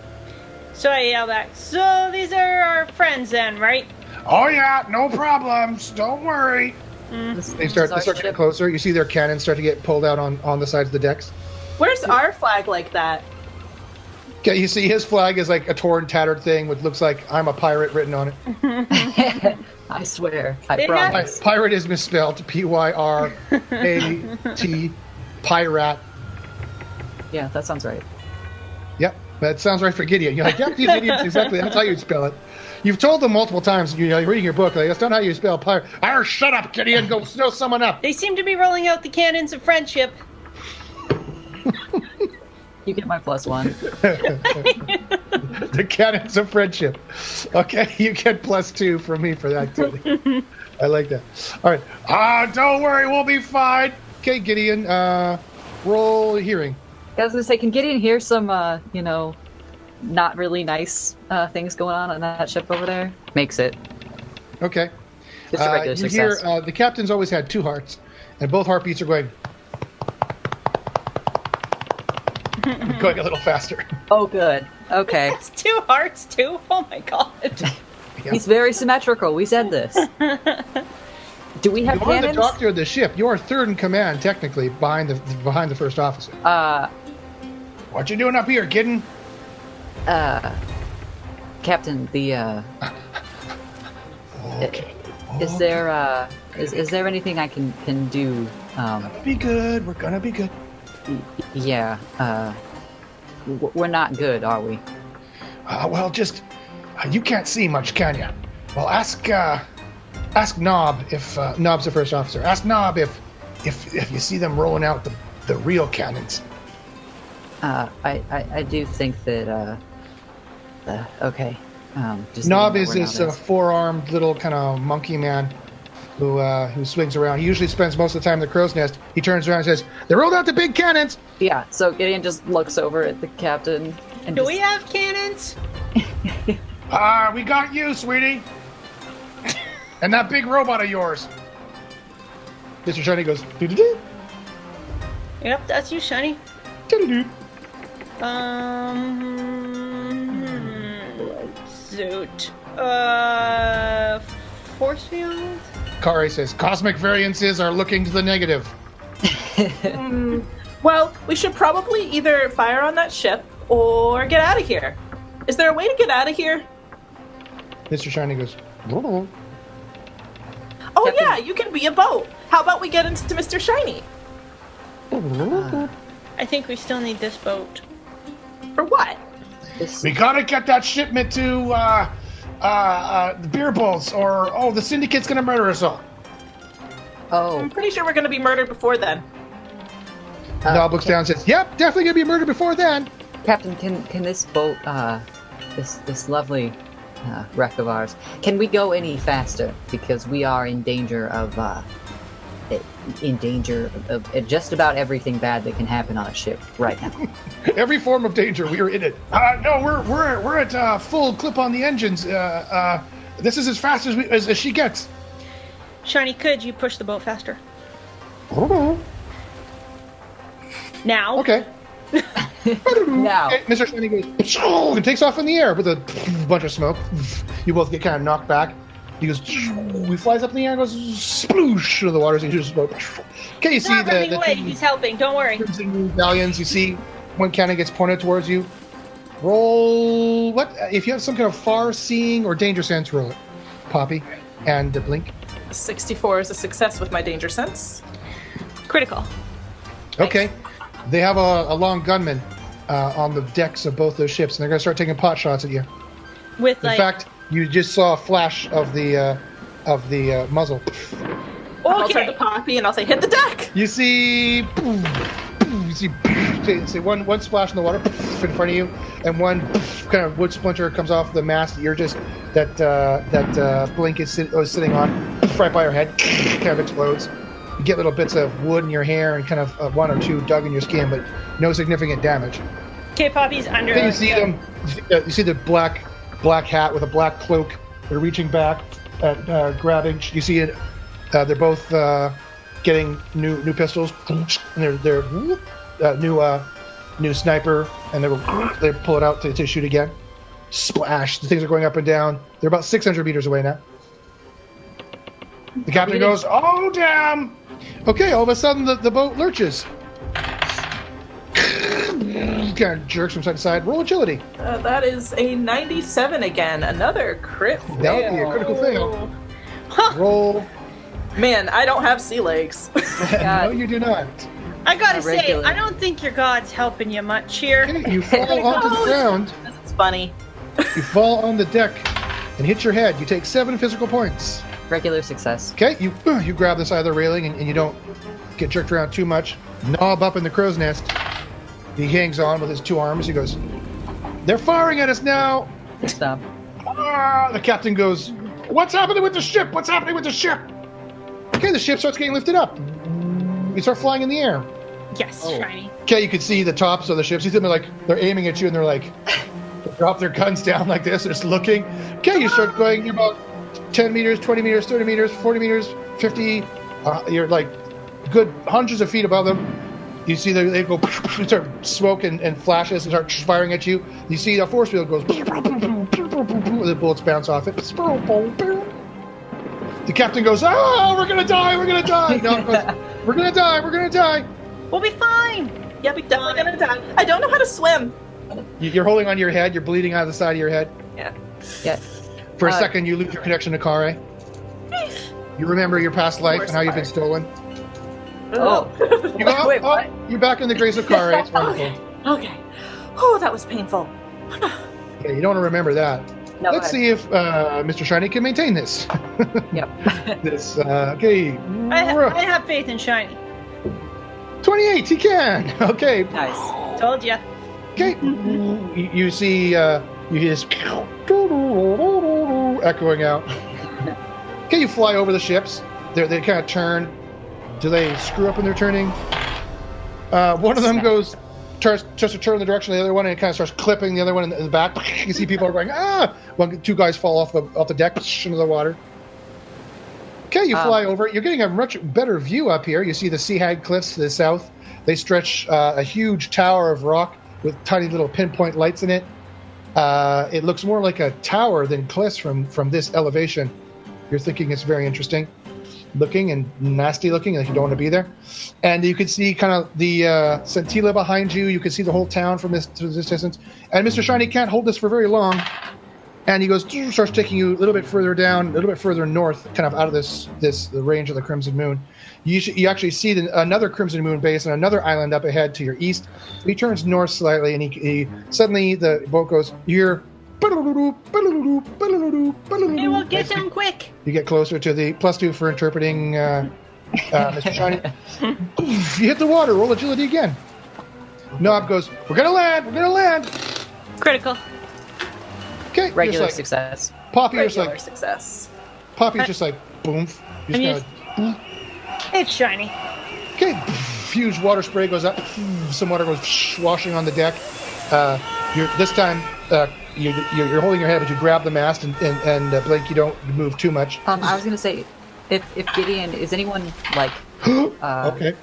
So I yell back, so these are our friends then, right? Oh yeah, no problems. Don't worry. They start getting closer. You see their cannons start to get pulled out on the sides of the decks. Where's our flag like that? Okay, you see his flag is like a torn, tattered thing which looks like I'm a pirate written on it. I swear. I They promise. Pirate is misspelled. Pyrat. Pirate. Yeah, that sounds right. Yep, that sounds right for Gideon. You're like, yep, Gideon, exactly. That's how you spell it. You've told them multiple times. You're reading your book. Like, that's not how you spell pirate. Arr, shut up, Gideon. Go snow someone up. They seem to be rolling out the cannons of friendship. You get my +1. The cannons of friendship. Okay, you get +2 from me for that, too. I like that. All right. Don't worry, we'll be fine. Okay, Gideon, roll hearing. I was going to say, can Gideon hear some, not really nice things going on that ship over there? Makes it. Okay. Just a regular You success. hear the captain's always had 2 hearts, and both heartbeats are going a little faster. Oh, good. Okay. It's 2 hearts, too? Oh my god. Yeah. He's very symmetrical. We said this. Do we have You're the cannons? doctor of the ship. You're third in command, technically, behind the first officer. What you doing up here, Gideon? Captain, Okay. is there is there anything I can do? Be good. We're gonna be good. Yeah. We're not good, are we? Well, just you can't see much, can you? Well, ask Knob if Knob's the first officer. Ask Knob if you see them rolling out the real cannons. I do think that okay. Just Knob letting is you know this where Knob is. 4-armed little kind of monkey man who swings around. He usually spends most of the time in the crow's nest. He turns around and says, "They rolled out the big cannons." Yeah. So Gideon just looks over at the captain and Do just, we have cannons? We got you, sweetie. And that big robot of yours. Mr. Shiny goes, doo-doo-doo, Yep, that's you, Shiny. doo-doo-doo. Zoot. Force field? Kareh says, cosmic variances are looking to the negative. Well, we should probably either fire on that ship or get out of here. Is there a way to get out of here? Mr. Shiny goes, "Doo-doo-doo." Oh Captain- yeah, you can be a boat. How about we get into Mr. Shiny? I think we still need this boat. For what? this, We gotta get that shipment to the BirBolz, or the syndicate's gonna murder us all. oh, I'm pretty sure we're going to be murdered before then. Knob looks down and says, "Yep, definitely gonna be murdered before then." Captain, can this boat, this lovely wreck of ours, can we go any faster? Because we are in danger of just about everything bad that can happen on a ship right now. Every form of danger, we are in it. No, we're at full clip on the engines. This is as fast as she gets. Shiny, could you push the boat faster? Now? Okay. Now, Okay, Mr. Shiny goes and takes off in the air with a bunch of smoke. You both get kind of knocked back. He goes, he flies up in the air and goes sploosh into the water. So you just go, okay, you He's see not running the away. two He's helping. Don't worry. Crimson Moon galleons. You see one cannon gets pointed towards you. Roll what? If you have some kind of far-seeing or danger sense, roll it, Poppy and Blynk. 64 is a success with my danger sense. Critical. Okay, they have a long gunman on the decks of both those ships, and they're going to start taking pot shots at you. With In like, fact, you just saw a flash of the muzzle. I'll turn to okay. Poppy and I'll say, hit the deck! You see, one splash in the water in front of you, and one kind of wood splinter comes off the mast that you're just that Blynk is sitting on, right by your head, kind of explodes. You get little bits of wood in your hair and kind of one or two dug in your skin, but no significant damage. Okay, Poppy's under. Then you see them. You see the black hat with a black cloak. They're reaching back at grabbing. You see it. They're both getting new pistols, and they're new sniper, and they pull it out to shoot again. Splash! The things are going up and down. They're about 600 meters away now. The captain goes, "Oh damn!" Okay, all of a sudden the boat lurches. Kind of jerks from side to side. Roll agility. That is a 97 again. Another crit fail. That would be a critical fail. Roll. Man, I don't have sea legs. No, you do not. I gotta say, regular. I don't think your god's helping you much here. Okay, you fall onto the ground. It's funny. You fall on the deck and hit your head. You take 7 physical points. Regular success. Okay, you grab the side of the railing and you don't get jerked around too much. Knob up in the crow's nest. He hangs on with his 2 arms. He goes, "They're firing at us now." Stop. The captain goes, "What's happening with the ship? What's happening with the ship?" Okay, the ship starts getting lifted up. You start flying in the air. Yes, Shiny. Okay, you can see the tops of the ships. You see them like they're aiming at you, and they're like they drop their guns down like this, and just looking. Okay, you start going. You're about 10 meters, 20 meters, 30 meters, 40 meters, 50. You're like good hundreds of feet above them. You see they go start smoke and flashes and start firing at you. You see the force field goes. The bullets bounce off it. The captain goes, "Ah, we're gonna die! We're gonna die!" No, it goes, "We're gonna die! We're gonna die!" We'll be fine. Yeah, we're definitely gonna die. I don't know how to swim. You're holding on to your head. You're bleeding out of the side of your head. Yeah. Yeah. For a second, you lose your connection to Kareh. You remember your past life and how you've been stolen. Oh. You go, Wait, what? You're back in the grace of Kareh. It's wonderful. Okay. Oh, that was painful. Yeah, you don't want to remember that. No, Let's see if Mr. Shiny can maintain this. Yep. This okay. I have faith in Shiny. 28. He can. Okay. Nice. Told ya. Okay. You see. You hear this echoing out. Okay, you fly over the ships. They kind of turn. Do they screw up when they're turning? One of them tries to turn the direction of the other one, and it kind of starts clipping the other one in the back. You see people are going, ah! 2 guys fall off the deck into the water. Okay, you fly over. You're getting a much better view up here. You see the Sea Hag Cliffs to the south. They stretch a huge tower of rock with tiny little pinpoint lights in it. It looks more like a tower than cliffs from this elevation. You're thinking it's very interesting looking and nasty looking, like you don't want to be there. And you can see kind of the Centilla behind you. You can see the whole town from this distance. And Mr. Shiny can't hold this for very long. And he goes, starts taking you a little bit further down, a little bit further north, kind of out of the range of the Crimson Moon. You actually see another Crimson Moon base and another island up ahead to your east. He turns north slightly, and he suddenly the boat goes, "You're." Hey, well, get down quick. You get closer to the +2 for interpreting, Mr. Shiny. You hit the water. Roll agility again. Knob goes, "We're gonna land. We're gonna land." Critical. Okay, Regular just like success. Poppy, Regular success. Poppy's just like boom. And it's Shiny. Okay, huge water spray goes up. Some water goes washing on the deck. This time you're holding your head, but you grab the mast and Blynk, you don't move too much. I was gonna say, if Gideon is anyone like, Okay,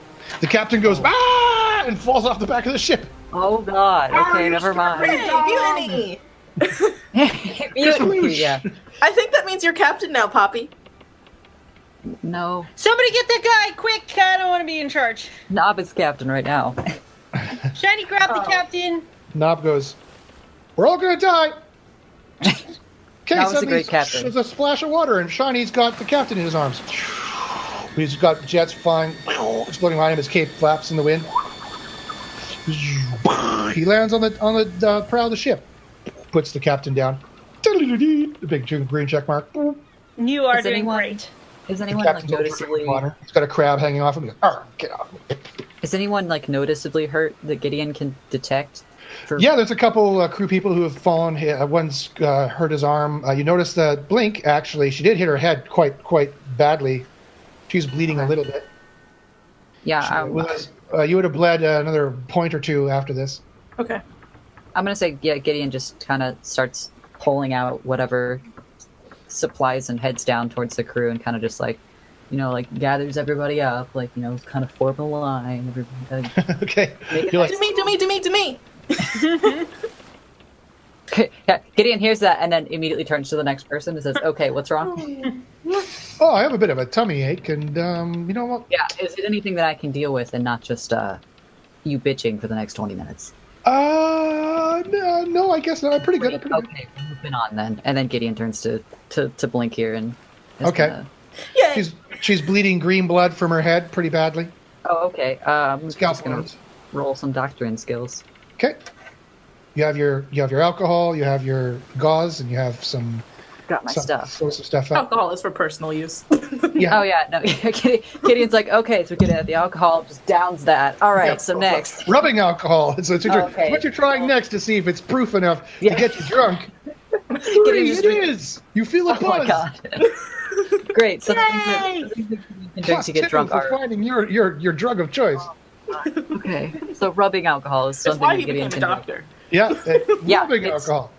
the captain goes and falls off the back of the ship. oh god, okay, never mind. Hey, Gideon! Yeah. I think that means you're captain now, Poppy. No. Somebody get that guy, quick! I don't want to be in charge. Knob is captain right now. Shiny, grab the captain. Knob goes, we're all going to die. Okay, That was a suddenly great captain. there's a splash of water, and Shiny's got the captain in his arms. He's got jets flying, exploding behind him. His cape flaps in the wind. He lands on the prow of the ship. Puts the captain down. The big green check mark. You are Is doing anyone- great. Is The anyone like captain's over noticeably? water. He's got a crab hanging off him. He goes, "Arr, get off me." Is anyone like noticeably hurt that Gideon can detect? Yeah, there's a couple crew people who have fallen. One's hurt his arm. You notice that Blynk, actually, she did hit her head quite badly. She's bleeding a little bit. Yeah, You would have bled another point or two after this. Okay. I'm gonna say Gideon just kind of starts pulling out whatever supplies and heads down towards the crew and kind of just like, like gathers everybody up, like kind of form a line. Everybody, Okay. You're like, To me. yeah, Gideon hears that and then immediately turns to the next person and says, "Okay, what's wrong?" oh, I have a bit of a tummy ache, and you know what? Yeah, is it anything that I can deal with and not just you bitching for the next 20 minutes? No, I guess not. I'm pretty good. Okay, we're moving on then. And then Gideon turns to Blynk here and is Okay. gonna- Yeah. She's bleeding green blood from her head pretty badly. Oh, okay. I'm Scalp just gonna wounds. roll some doctrine skills. Okay. You have your alcohol, you have your gauze, and you have some Got my stuff. Throw some stuff out. Alcohol is for personal use. Yeah. Oh yeah, no. Gideon's like, okay, so Gideon at the alcohol just downs that. All right, Yeah. so next. Rubbing alcohol. So it's Okay. what you're trying next to see if it's proof enough Yeah. to get you drunk. Gideon Hooray, just it is. You feel a Oh my buzz. god. Great. So Yay! the things that Gideon can drink Plus to get 2 drunk for are finding your drug of choice. okay. So rubbing alcohol is That's something why that he Gideon became a can do. doctor. Yeah. Yeah, Rubbing it's- alcohol.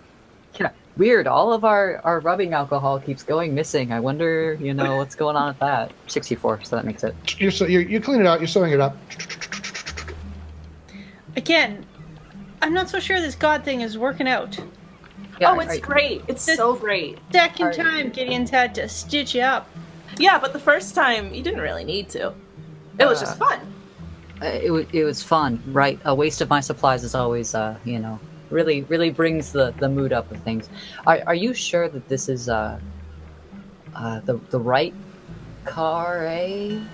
Yeah, weird. All of our rubbing alcohol keeps going missing. I wonder, what's going on with that. 64, so that makes it. You clean it out. You're sewing it up. Again, I'm not so sure this god thing is working out. Yeah, Oh, it's great. It's so great. Second Are- time Gideon's had to stitch you up. Yeah, but the first time you didn't really need to. It was just fun. It was fun, right? A waste of my supplies is always, really brings the mood up of things. Are you sure that this is the right Kareh?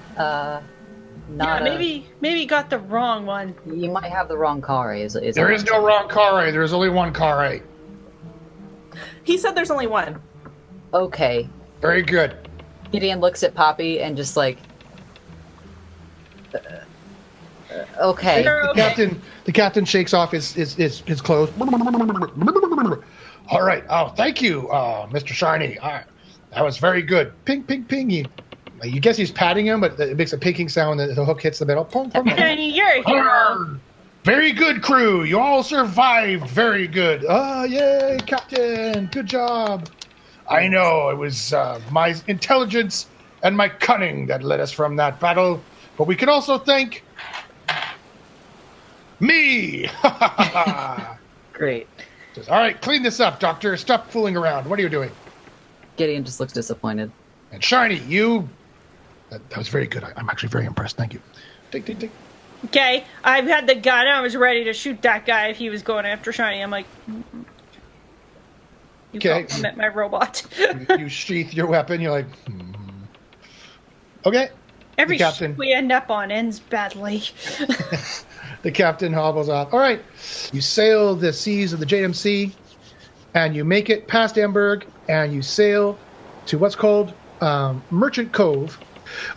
Not Maybe you got the wrong one. You might have the wrong Kareh. There is no wrong Kareh. There is only one Kareh. He said there's only one. Okay. Very good. Gideon looks at Poppy and just like, okay. Sure, okay. The captain shakes off his clothes. All right. Oh, thank you, Mr. Shiny. That was very good. Ping, ping, ping. You guess he's patting him, but it makes a pinking sound when the hook hits the metal. Pong, pong, pong. Shiny, you're a hero. Arr! Very good, crew. You all survived. Very good. Yay, Captain. Good job. I know it was my intelligence and my cunning that led us from that battle, but we can also thank me. Great. All right, clean this up, Doctor. Stop fooling around. What are you doing? Gideon just looks disappointed. And Shiny, you... That was very good. I'm actually very impressed. Thank you. Tick, tick, tick. Okay, I've had the gun. I was ready to shoot that guy if he was going after Shiny. I'm like, you Okay. compliment my robot. You sheath your weapon. You're like, Okay. Every The captain. ship we end up on ends badly. The captain hobbles off. All right. You sail the seas of the JMC, and you make it past Amberg, and you sail to what's called Merchant Cove.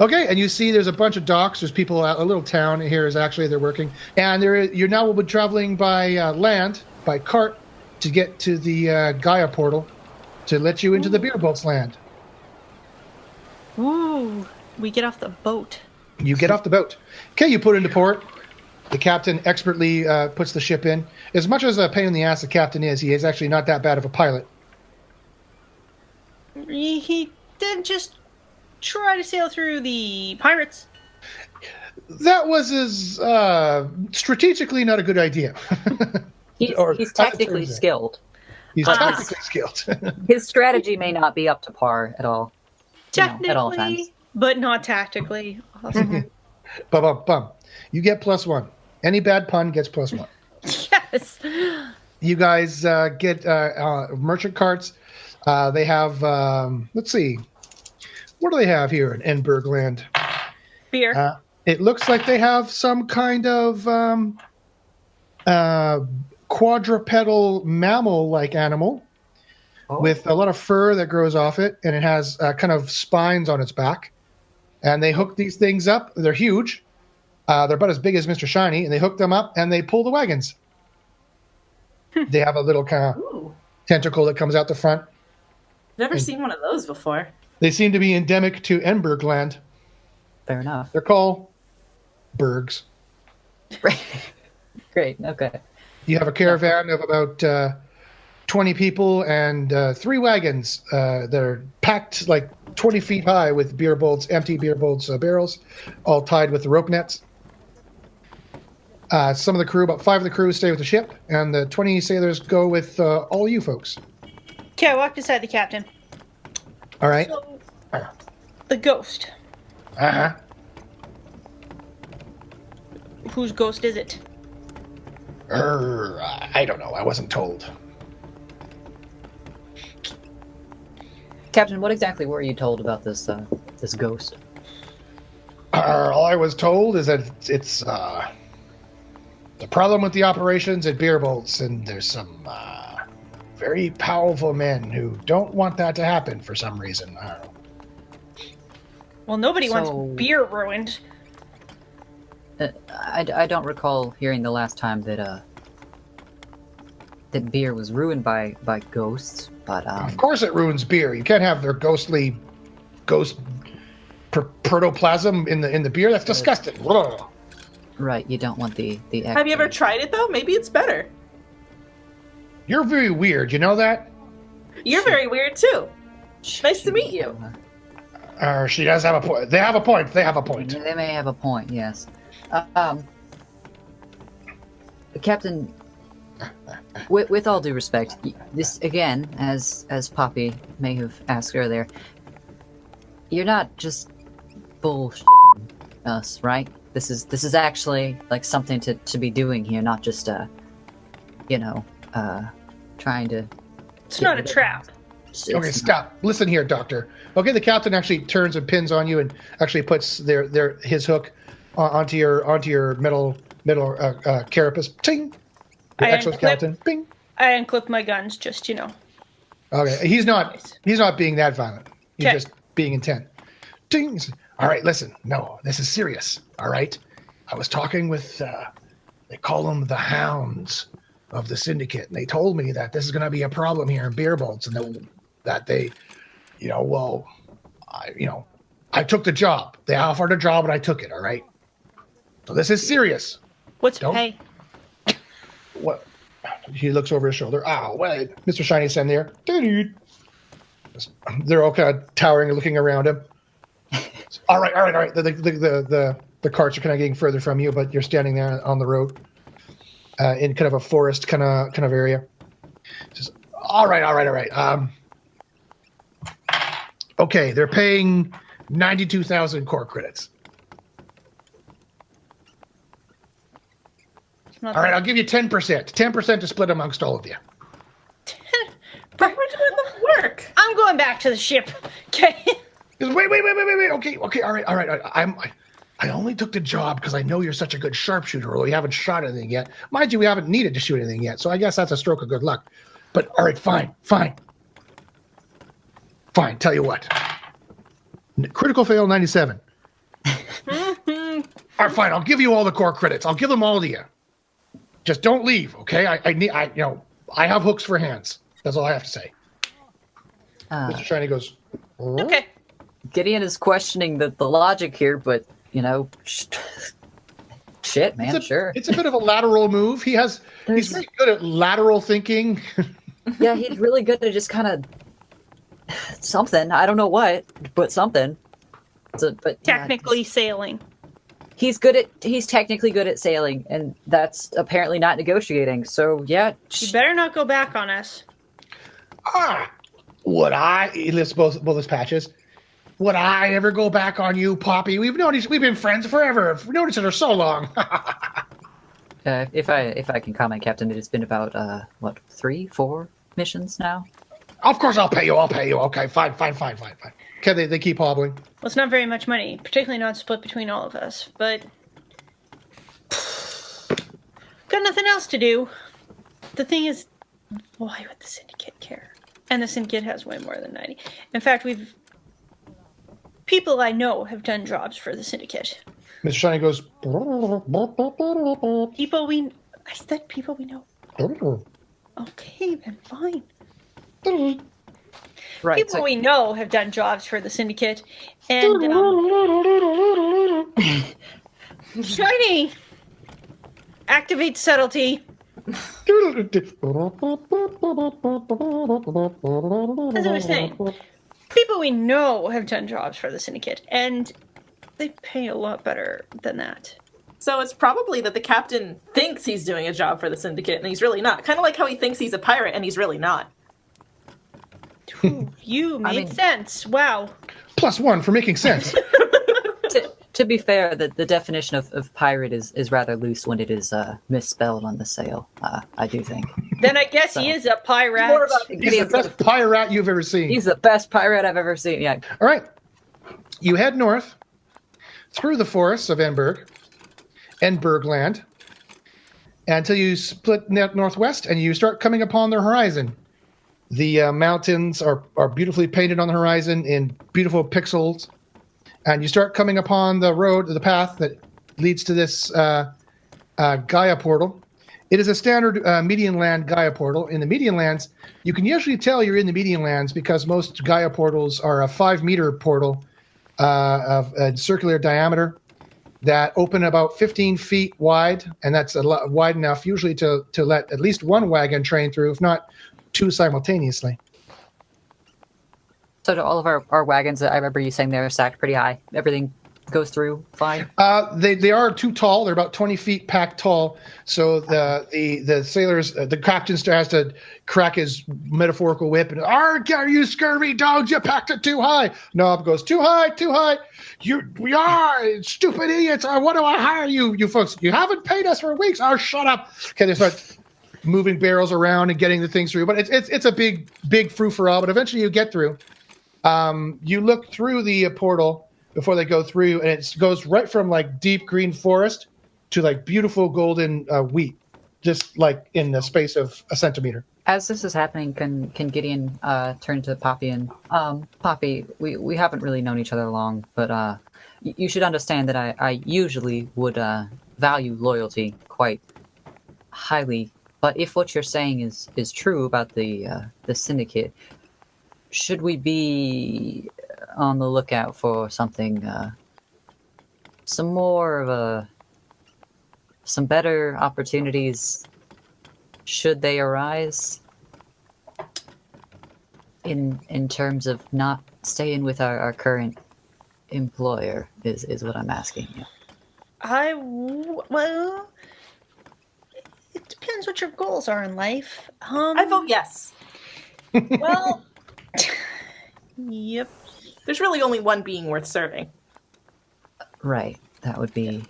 Okay, and you see there's a bunch of docks. There's people, a little town here is actually they're working. And you now will be traveling by land, by cart, to get to the Gaia portal to let you into the BirBolz land. Ooh, we get off the boat. You get off the boat. Okay, you put into port. The captain expertly puts the ship in. As much as a pain in the ass the captain is, he is actually not that bad of a pilot. He didn't just try to sail through the pirates. That was strategically not a good idea. He's Or, as it tactically turns out. skilled. He's tactically skilled. His strategy may not be up to par at all. Technically, at all times. but not tactically. Awesome. Bum. You get +1. Any bad pun gets +1. Yes. You guys get merchant carts. They have, let's see. What do they have here in Enbergland? Beer. It looks like they have some kind of quadrupedal mammal-like animal with a lot of fur that grows off it, and it has kind of spines on its back. And they hook these things up. They're huge. They're about as big as Mr. Shiny, and they hook them up, and they pull the wagons. They have a little kind of tentacle that comes out the front. Never seen one of those before. They seem to be endemic to Enbergland. Fair enough. They're called Bergs. Great. Okay. You have a caravan of about 20 people and 3 wagons. They're packed like 20 feet high with empty BirBolz barrels, all tied with the rope nets. Some of the crew, about 5 of the crew, stay with the ship, and the 20 sailors go with all you folks. Okay, I walk beside the captain. All right. So, the ghost. Uh-huh. Whose ghost is it? I don't know. I wasn't told. Captain, what exactly were you told about this this ghost? All I was told is that it's the problem with the operations at BirBolz, and there's some very powerful men who don't want that to happen for some reason. I don't know. Well, nobody wants beer ruined. I don't recall hearing the last time that that beer was ruined by ghosts, but Of course it ruins beer. You can't have their ghost protoplasm in the beer. That's disgusting. Ugh. Right, you don't want the Have you ever tried it though? Maybe it's better. You're very weird. You know that? You're very weird too. Nice to meet you. She does have a point. They have a point. They have a point. They may have a point, yes. Captain, with all due respect, this again, as Poppy may have asked earlier, you're not just bullshitting us, right? This is actually like something to be doing here, not just trying to. It's not a trap. Okay, stop. Listen here, Doctor. Okay, the captain actually turns and pins on you and actually puts his hook onto your metal carapace. Ting. Your exoskeleton. Bing. I unclip my guns, just Okay, he's not being that violent. He's just being intent. Ting. All right, listen. No, this is serious. All right. I was talking with they call them the Hounds of the Syndicate, and they told me that this is going to be a problem here in BirBolz, and that they, I took the job. They offered a job, and I took it. All right. So this is serious. What's pay? What? He looks over his shoulder. Oh, well, Mr. Shiny's in there. They're all kind of towering and looking around him. All right. The carts are kind of getting further from you, but you're standing there on the road in kind of a forest kind of area. Just, all right. Okay, they're paying 92,000 core credits. All right, I'll give you 10%. 10% to split amongst all of you. But we're doing the work. I'm going back to the ship. Okay. Wait. Okay. All right. I only took the job because I know you're such a good sharpshooter, although you haven't shot anything yet. Mind you, we haven't needed to shoot anything yet, so I guess that's a stroke of good luck. But all right, fine. Tell you what. Critical fail 97. All right, fine. I'll give you all the core credits. I'll give them all to you. Just don't leave, okay? I have hooks for hands. That's all I have to say. Mr. Shiny goes, oh? Okay. Gideon is questioning the logic here, but shit, man, sure. It's a bit of a lateral move. He's very good at lateral thinking. Yeah, he's really good at just kind of something. I don't know what, but something. But technically sailing. He's technically good at sailing, and that's apparently not negotiating. So yeah, You better not go back on us. Would I? He lifts both his patches. Would I ever go back on you, Poppy? We've been friends forever. We've known each other so long. If I can comment, Captain, it has been about 3, 4 missions now. Of course, I'll pay you. Okay, fine. Okay, they keep hobbling. Well, it's not very much money, particularly not split between all of us, but got nothing else to do. The thing is, why would the Syndicate care? And the Syndicate has way more than 90. In fact, people I know have done jobs for the Syndicate. Mr. Shiny goes. I said people we know. Okay, then fine. Right. People we know have done jobs for the Syndicate, and Shiny, activate subtlety. As I was saying, people we know have done jobs for the Syndicate, and they pay a lot better than that. So it's probably that the captain thinks he's doing a job for the Syndicate, and he's really not. Kind of like how he thinks he's a pirate, and he's really not. You made sense. Wow. +1 for making sense. To be fair, the definition of pirate is rather loose when it is misspelled on the sail. I do think. Then I guess he is a pirate. He's the best pirate you've ever seen. He's the best pirate I've ever seen. Yeah. All right. You head north through the forests of Enbergland, until you split northwest and you start coming upon the horizon. The mountains are beautifully painted on the horizon in beautiful pixels. And you start coming upon the path that leads to this Gaia portal. It is a standard median land Gaia portal. In the median lands, you can usually tell you're in the median lands because most Gaia portals are a 5-meter portal of a circular diameter that open about 15 feet wide, and that's wide enough usually to let at least one wagon train through, if not 2 simultaneously. So do all of our wagons, I remember you saying they're stacked pretty high. Everything goes through fine? They are too tall. They're about 20 feet packed tall. So the sailors, the captain has to crack his metaphorical whip and, "Arg, you scurvy dogs, you packed it too high." Nob goes, "Too high, too high. We are stupid idiots. What do I hire you folks? You haven't paid us for weeks. Oh, shut up." Okay, they start moving barrels around and getting the things through. But it's a big frou-frou, but eventually you get through. You look through the portal before they go through, and it goes right from like deep green forest to like beautiful golden wheat, just like in the space of a centimeter. As this is happening, can Gideon turn to Poppy and Poppy? We haven't really known each other long, but you should understand that I usually would value loyalty quite highly. But if what you're saying is true about the syndicate, should we be on the lookout for something, some better opportunities should they arise in terms of not staying with our current employer is what I'm asking you. Well, it depends what your goals are in life. I vote yes. Well, yep. There's really only one being worth serving. Right. That would be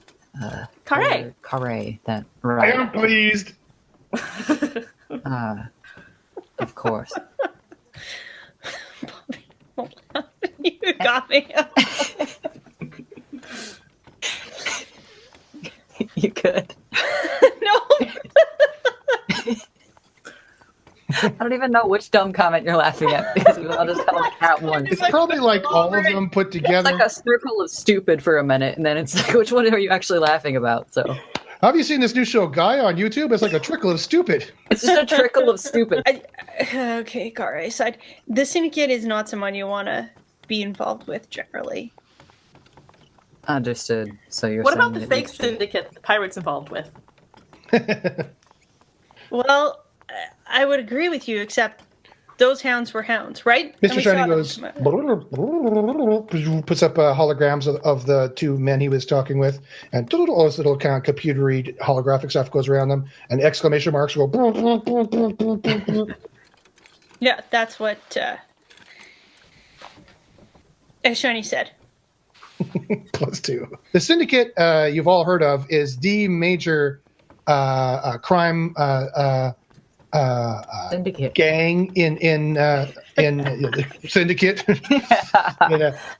Kareh. Kareh. That right. I am pleased. Of course. You got me. You could. No. I don't even know which dumb comment you're laughing at because I'll just kind of like at once. It's probably like all of them put together. It's like a circle of stupid for a minute, and then it's like, which one are you actually laughing about? So, have you seen this new show Gaia on YouTube? It's like a trickle of stupid. It's just a trickle of stupid. Okay, Kareh side. The syndicate is not someone you want to be involved with generally. Understood. So you're what saying about the fake syndicate the pirates involved with? Well, I would agree with you, except those hounds were hounds, right? Mr. Shiny goes, puts up holograms of the 2 men he was talking with, and all this little kind of computer-y holographic stuff goes around them, and exclamation marks go. Yeah, that's what as Shiny said. +2. The Syndicate, you've all heard of, is the major crime Syndicate. gang in Syndicate.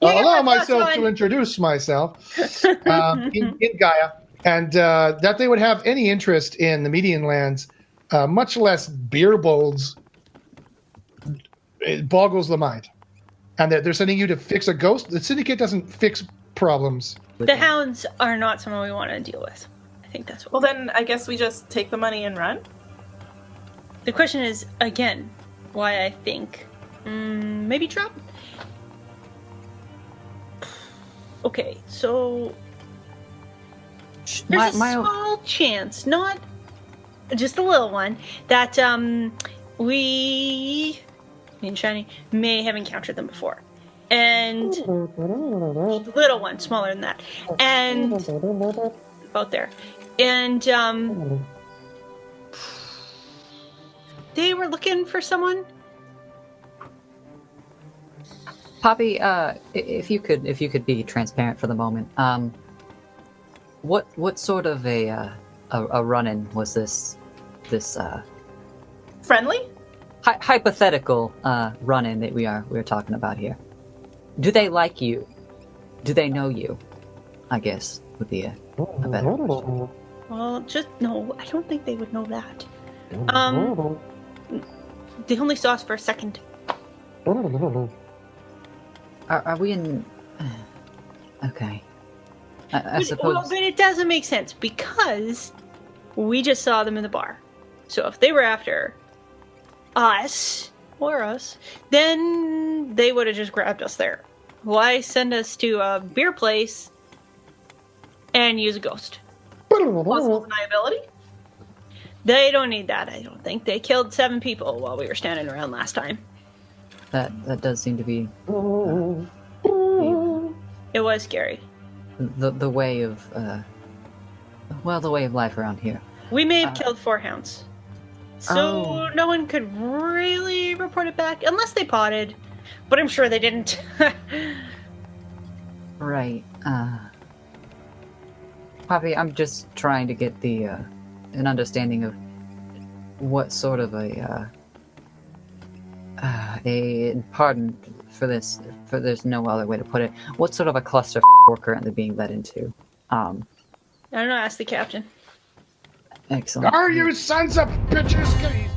Allow that's myself fine. to introduce myself in Gaia, and that they would have any interest in the Median lands, much less BirBolz, it boggles the mind. And that they're sending you to fix a ghost. The Syndicate doesn't fix problems. The hounds are not someone we want to deal with. I think that's what. Well, then I guess we just take the money and run. The question is, again, why I think maybe drop. Okay, so there's a small chance, not just a little one, that me and Shiny may have encountered them before. And little one, smaller than that. And about there. And they were looking for someone. Poppy, if you could be transparent for the moment, what sort of a run-in was this Friendly? hypothetical run-in that we're talking about here? Do they like you? Do they know you? I guess would be a better question. Well, just no, I don't think they would know that. They only saw us for a second. Are we in? Okay. I suppose. Well, but it doesn't make sense because we just saw them in the bar. So if they were after us, then they would have just grabbed us there. Why send us to a beer place and use a ghost? Plausible deniability? They don't need that, I don't think. They killed 7 people while we were standing around last time. That does seem to be It was scary. the way of the way of life around here. We may have killed 4 hounds. So no one could really report it back, unless they potted. But I'm sure they didn't. Right. Poppy, I'm just trying to get an understanding of what sort of a pardon for this, for there's no other way to put it. What sort of a cluster we're currently being led into? I don't know, ask the captain. Excellent. Are you sons of bitches?